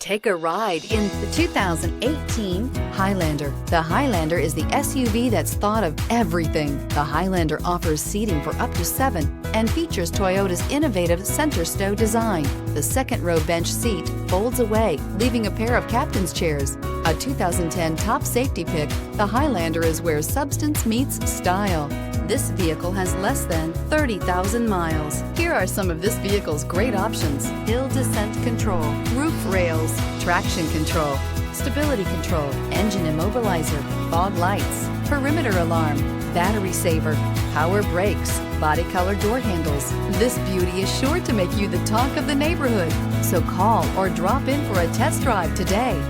Take a ride in the 2018 Highlander. The Highlander is the SUV that's thought of everything. The Highlander offers seating for up to 7 and features Toyota's innovative center stow design. The second row bench seat folds away, leaving a pair of captain's chairs. A 2010 top safety pick, the Highlander is where substance meets style. This vehicle has less than 30,000 miles. Here are some of this vehicle's great options: hill descent control, roof rails, traction control, stability control, engine immobilizer, fog lights, perimeter alarm, battery saver, power brakes, body color door handles. This beauty is sure to make you the talk of the neighborhood. So call or drop in for a test drive today.